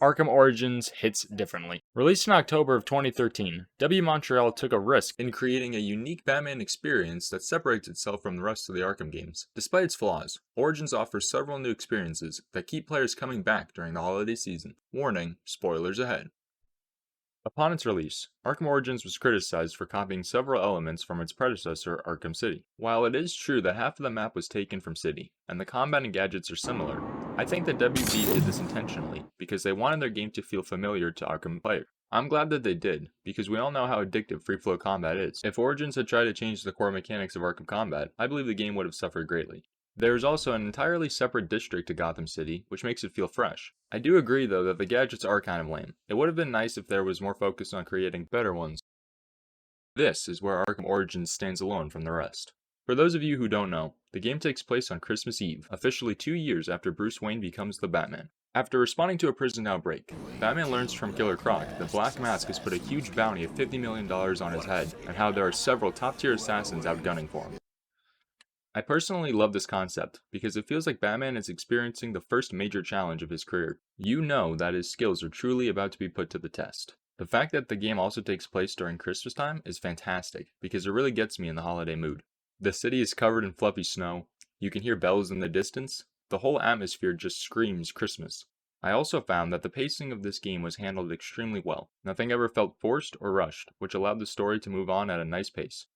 Arkham Origins hits differently. Released in October of 2013, W Montreal took a risk in creating a unique Batman experience that separates itself from the rest of the Arkham games. Despite its flaws, Origins offers several new experiences that keep players coming back during the holiday season. Warning, spoilers ahead. Upon its release, Arkham Origins was criticized for copying several elements from its predecessor, Arkham City. While it is true that half of the map was taken from City, and the combat and gadgets are similar, I think that WB did this intentionally, because they wanted their game to feel familiar to Arkham players. I'm glad that they did, because we all know how addictive free-flow combat is. If Origins had tried to change the core mechanics of Arkham combat, I believe the game would have suffered greatly. There is also an entirely separate district to Gotham City, which makes it feel fresh. I do agree though that the gadgets are kind of lame. It would have been nice if there was more focus on creating better ones. This is where Arkham Origins stands alone from the rest. For those of you who don't know, the game takes place on Christmas Eve, officially 2 years after Bruce Wayne becomes the Batman. After responding to a prison outbreak, Batman learns from Killer Croc that Black Mask has put a huge bounty of $50 million on his head, and how there are several top-tier assassins out gunning for him. I personally love this concept, because it feels like Batman is experiencing the first major challenge of his career. You know that his skills are truly about to be put to the test. The fact that the game also takes place during Christmas time is fantastic, because it really gets me in the holiday mood. The city is covered in fluffy snow, you can hear bells in the distance, the whole atmosphere just screams Christmas. I also found that the pacing of this game was handled extremely well. Nothing ever felt forced or rushed, which allowed the story to move on at a nice pace.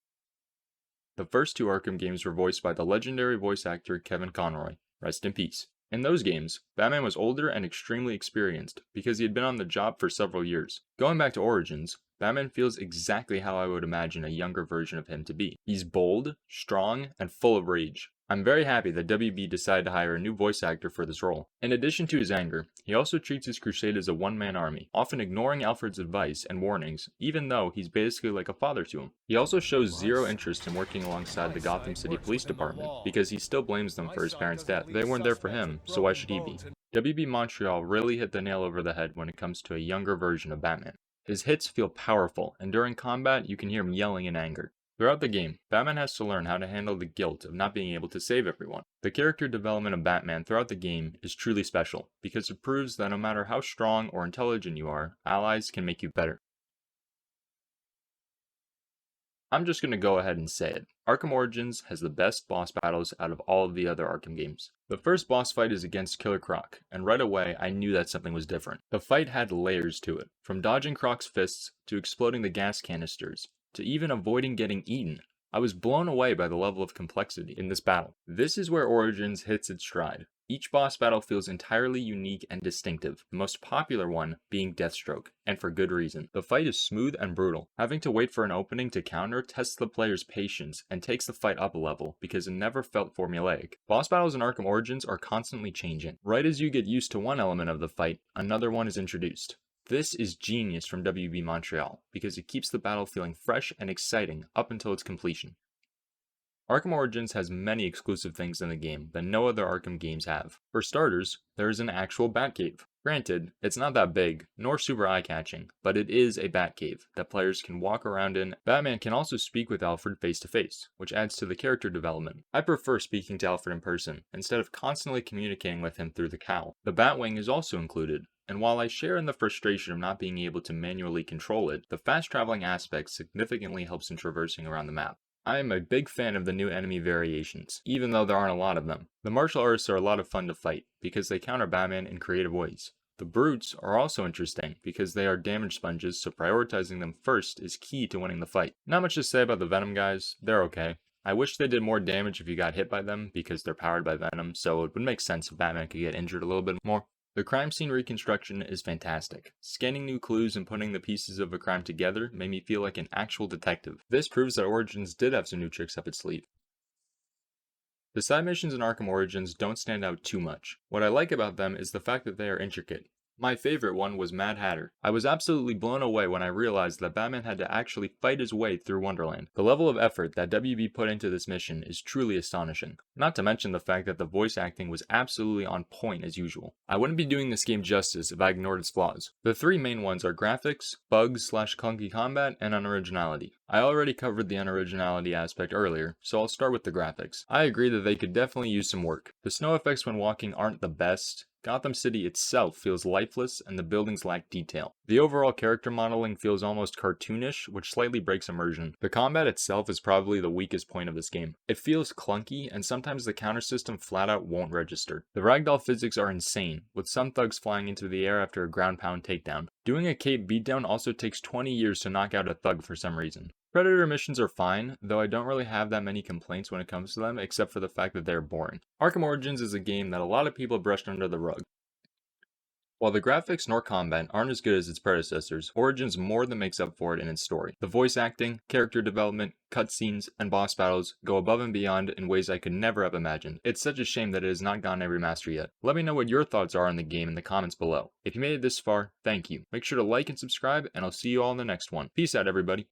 The first 2 Arkham games were voiced by the legendary voice actor Kevin Conroy. Rest in peace. In those games, Batman was older and extremely experienced, because he had been on the job for several years. Going back to Origins, Batman feels exactly how I would imagine a younger version of him to be. He's bold, strong, and full of rage. I'm very happy that WB decided to hire a new voice actor for this role. In addition to his anger, he also treats his crusade as a one-man army, often ignoring Alfred's advice and warnings, even though he's basically like a father to him. He also shows zero interest in working alongside the Gotham City Police Department, because he still blames them for his parents' death. They weren't there for him, so why should he be? WB Montreal really hit the nail over the head when it comes to a younger version of Batman. His hits feel powerful, and during combat you can hear him yelling in anger. Throughout the game, Batman has to learn how to handle the guilt of not being able to save everyone. The character development of Batman throughout the game is truly special, because it proves that no matter how strong or intelligent you are, allies can make you better. I'm just going to go ahead and say it. Arkham Origins has the best boss battles out of all of the other Arkham games. The first boss fight is against Killer Croc, and right away I knew that something was different. The fight had layers to it, from dodging Croc's fists, to exploding the gas canisters, to even avoiding getting eaten. I was blown away by the level of complexity in this battle. This is where Origins hits its stride. Each boss battle feels entirely unique and distinctive, the most popular one being Deathstroke, and for good reason. The fight is smooth and brutal. Having to wait for an opening to counter tests the player's patience and takes the fight up a level, because it never felt formulaic. Boss battles in Arkham Origins are constantly changing. Right as you get used to one element of the fight, another one is introduced. This is genius from WB Montreal, because it keeps the battle feeling fresh and exciting up until its completion. Arkham Origins has many exclusive things in the game that no other Arkham games have. For starters, there is an actual Batcave. Granted, it's not that big, nor super eye-catching, but it is a Batcave that players can walk around in. Batman can also speak with Alfred face-to-face, which adds to the character development. I prefer speaking to Alfred in person, instead of constantly communicating with him through the cowl. The Batwing is also included, and while I share in the frustration of not being able to manually control it, the fast-traveling aspect significantly helps in traversing around the map. I am a big fan of the new enemy variations, even though there aren't a lot of them. The martial artists are a lot of fun to fight, because they counter Batman in creative ways. The brutes are also interesting, because they are damage sponges, so prioritizing them first is key to winning the fight. Not much to say about the Venom guys, they're okay. I wish they did more damage if you got hit by them, because they're powered by Venom, so it would make sense if Batman could get injured a little bit more. The crime scene reconstruction is fantastic. Scanning new clues and putting the pieces of a crime together made me feel like an actual detective. This proves that Origins did have some new tricks up its sleeve. The side missions in Arkham Origins don't stand out too much. What I like about them is the fact that they are intricate. My favorite one was Mad Hatter. I was absolutely blown away when I realized that Batman had to actually fight his way through Wonderland. The level of effort that WB put into this mission is truly astonishing. Not to mention the fact that the voice acting was absolutely on point as usual. I wouldn't be doing this game justice if I ignored its flaws. The 3 main ones are graphics, bugs / clunky combat, and unoriginality. I already covered the unoriginality aspect earlier, so I'll start with the graphics. I agree that they could definitely use some work. The snow effects when walking aren't the best, Gotham City itself feels lifeless and the buildings lack detail. The overall character modeling feels almost cartoonish, which slightly breaks immersion. The combat itself is probably the weakest point of this game. It feels clunky, and sometimes the counter system flat out won't register. The ragdoll physics are insane, with some thugs flying into the air after a ground pound takedown. Doing a cape beatdown also takes 20 years to knock out a thug for some reason. Predator missions are fine, though I don't really have that many complaints when it comes to them, except for the fact that they're boring. Arkham Origins is a game that a lot of people brushed under the rug. While the graphics nor combat aren't as good as its predecessors, Origins more than makes up for it in its story. The voice acting, character development, cutscenes, and boss battles go above and beyond in ways I could never have imagined. It's such a shame that it has not gotten a remaster yet. Let me know what your thoughts are on the game in the comments below. If you made it this far, thank you. Make sure to like and subscribe, and I'll see you all in the next one. Peace out, everybody.